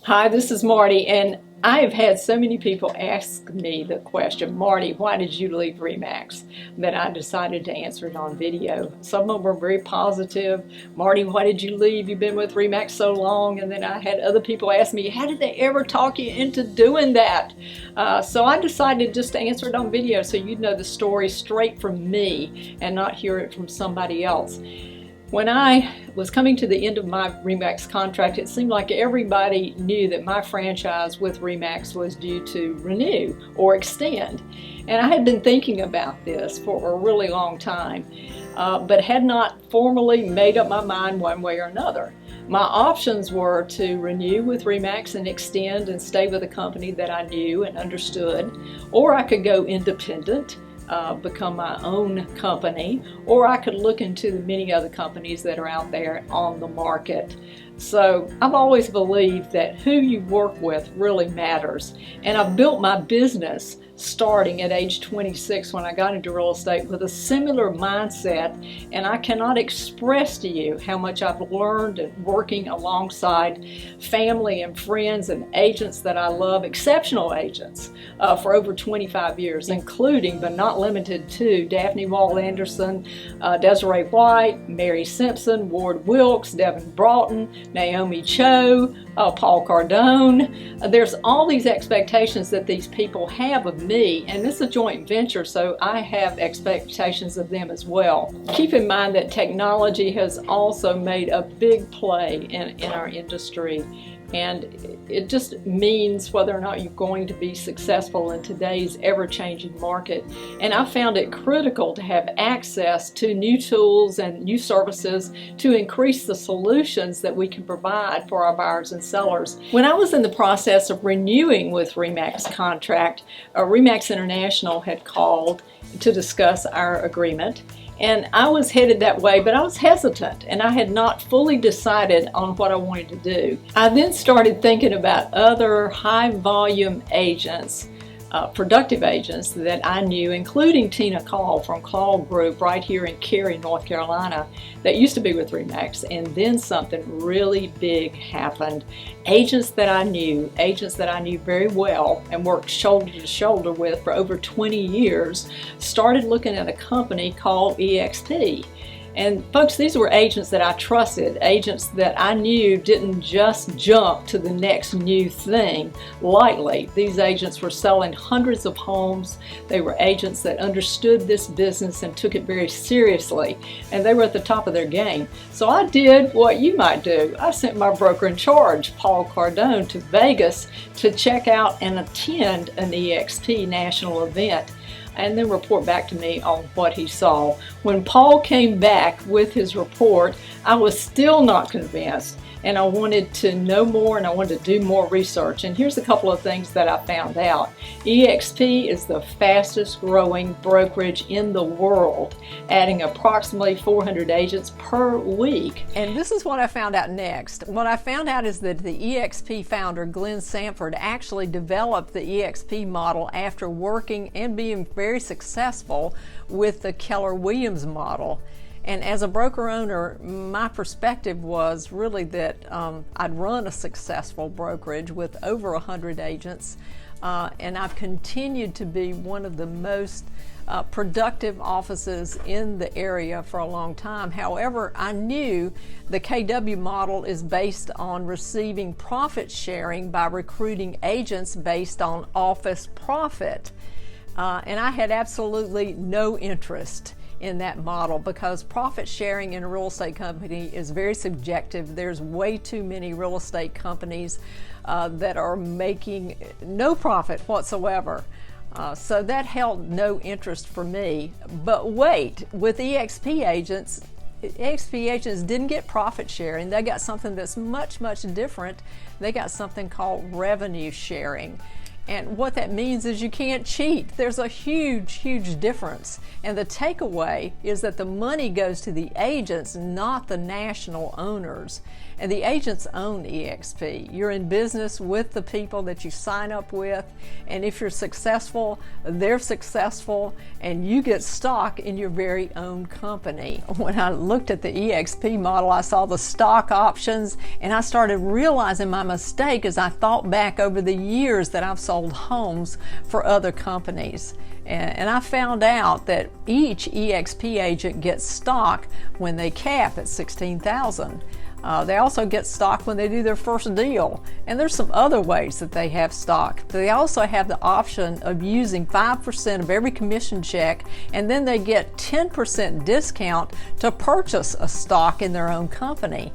Hi, this is Marty, and I have had so many people ask me the question, Marty, why did you leave RE/MAX? That I decided to answer it on video. Some of them were very positive. Marty, why did you leave? You've been with RE/MAX so long. And then I had other people ask me, how did they ever talk you into doing that? So I decided just to answer it on video so you'd know the story straight from me and not hear it from somebody else. When I was coming to the end of my RE/MAX contract, it seemed like everybody knew that my franchise with RE/MAX was due to renew or extend. And I had been thinking about this for a really long time, but had not formally made up my mind one way or another. My options were to renew with RE/MAX and extend and stay with a company that I knew and understood, or I could go independent, become my own company, or I could look into the many other companies that are out there on the market. So I've always believed that who you work with really matters. And I've built my business starting at age 26 when I got into real estate with a similar mindset, and I cannot express to you how much I've learned working alongside family and friends and agents that I love, exceptional agents, for over 25 years, including but not limited to Daphne Wall Anderson, Desiree White, Mary Simpson, Ward Wilkes, Devin Broughton, Naomi Cho, Paul Cardone. There's all these expectations that these people have of me, and this is a joint venture, so I have expectations of them as well. Keep in mind that technology has also made a big play in our industry, and it just means whether or not you're going to be successful in today's ever-changing market. And I found it critical to have access to new tools and new services to increase the solutions that we can provide for our buyers and sellers. When I was in the process of renewing with RE/MAX contract, RE/MAX International had called to discuss our agreement. And I was headed that way, but I was hesitant and I had not fully decided on what I wanted to do. I then started thinking about other high volume agents, productive agents that I knew, including Tina Call from Call Group right here in Cary, North Carolina, that used to be with RE/MAX, and then something really big happened. Agents that I knew very well and worked shoulder to shoulder with for over 20 years, started looking at a company called EXP. And folks, these were agents that I trusted, agents that I knew didn't just jump to the next new thing lightly. These agents were selling hundreds of homes. They were agents that understood this business and took it very seriously, and they were at the top of their game. So I did what you might do. I sent my broker in charge, Paul Cardone, to Vegas to check out and attend an EXP national event, and then report back to me on what he saw. When Paul came back with his report, I was still not convinced, and I wanted to know more and I wanted to do more research. And here's a couple of things that I found out. EXP is the fastest growing brokerage in the world, adding approximately 400 agents per week. And this is what I found out next. What I found out is that the EXP founder, Glenn Sanford, actually developed the EXP model after working and being very successful with the Keller Williams model. And as a broker owner, my perspective was really that I'd run a successful brokerage with over 100 agents, and I've continued to be one of the most productive offices in the area for a long time. However, I knew the KW model is based on receiving profit sharing by recruiting agents based on office profit. And I had absolutely no interest in that model because profit sharing in a real estate company is very subjective. There's way too many real estate companies that are making no profit whatsoever. So that held no interest for me. But wait, with EXP agents didn't get profit sharing. They got something that's much, much different. They got something called revenue sharing. And what that means is you can't cheat. There's a huge, huge difference. And the takeaway is that the money goes to the agents, not the national owners. and the agents own EXP. You're in business with the people that you sign up with, and if you're successful, they're successful, and you get stock in your very own company. When I looked at the EXP model, I saw the stock options, and I started realizing my mistake as I thought back over the years that I've sold homes for other companies. And I found out that each EXP agent gets stock when they cap at $16,000. They also get stock when they do their first deal. And there's some other ways that they have stock. They also have the option of using 5% of every commission check, and then they get 10% discount to purchase a stock in their own company.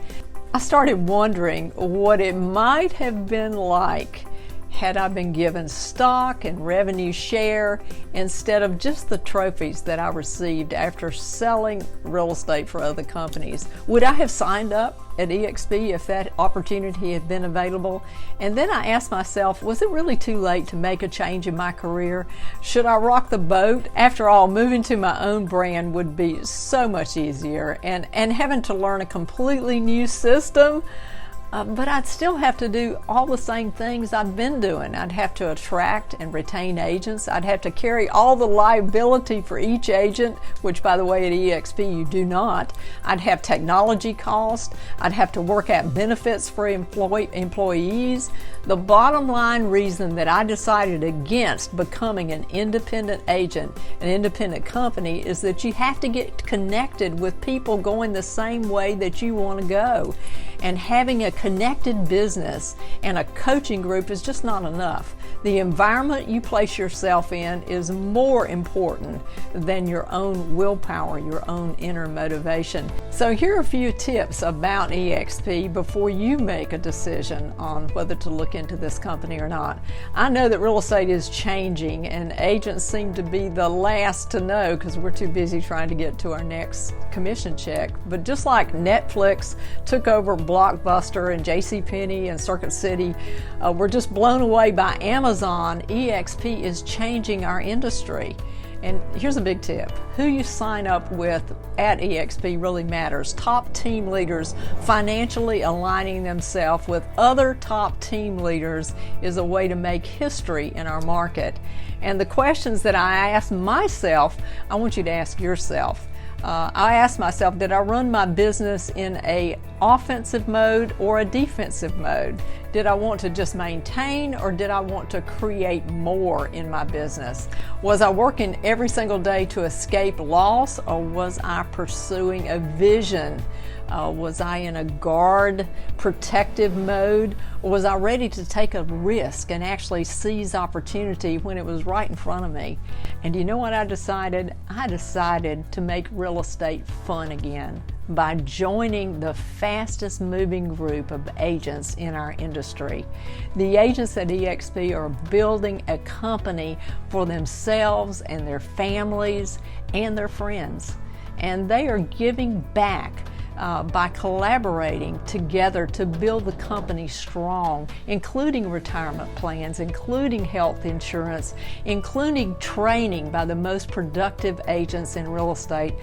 I started wondering what it might have been like had I been given stock and revenue share instead of just the trophies that I received after selling real estate for other companies. Would I have signed up at EXP if that opportunity had been available? And then I asked myself, was it really too late to make a change in my career? Should I rock the boat? After all, moving to my own brand would be so much easier, and having to learn a completely new system, but I'd still have to do all the same things I've been doing. I'd have to attract and retain agents. I'd have to carry all the liability for each agent, which, by the way, at EXP you do not. I'd have technology costs. I'd have to work out benefits for employees. The bottom line reason that I decided against becoming an independent agent, an independent company, is that you have to get connected with people going the same way that you want to go. And having a connected business and a coaching group is just not enough. The environment you place yourself in is more important than your own willpower, your own inner motivation. So here are a few tips about EXP before you make a decision on whether to look into this company or not. I know that real estate is changing, and agents seem to be the last to know because we're too busy trying to get to our next commission check. But just like Netflix took over Blockbuster and JCPenney and Circuit City were just blown away by Amazon, EXP is changing our industry. And here's a big tip. Who you sign up with at EXP really matters. Top team leaders financially aligning themselves with other top team leaders is a way to make history in our market. And the questions that I ask myself, I want you to ask yourself. I asked myself, did I run my business in an offensive mode or a defensive mode? Did I want to just maintain, or did I want to create more in my business? Was I working every single day to escape loss, or was I pursuing a vision? Was I in a guard, protective mode, or was I ready to take a risk and actually seize opportunity when it was right in front of me? And you know what I decided? I decided to make real estate fun again by joining the fastest moving group of agents in our industry. The agents at EXP are building a company for themselves and their families and their friends. And they are giving back by collaborating together to build the company strong, including retirement plans, including health insurance, including training by the most productive agents in real estate.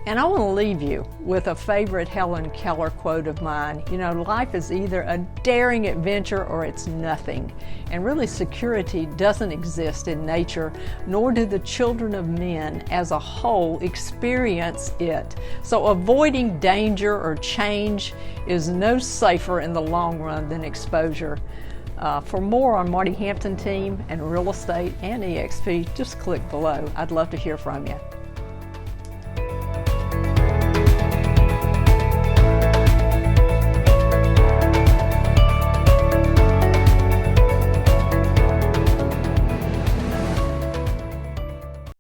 And I want to leave you with a favorite Helen Keller quote of mine. You know, life is either a daring adventure or it's nothing. And really, security doesn't exist in nature, nor do the children of men as a whole experience it. So avoiding danger or change is no safer in the long run than exposure. For more on Marti Hampton team and real estate and EXP, just click below. I'd love to hear from you.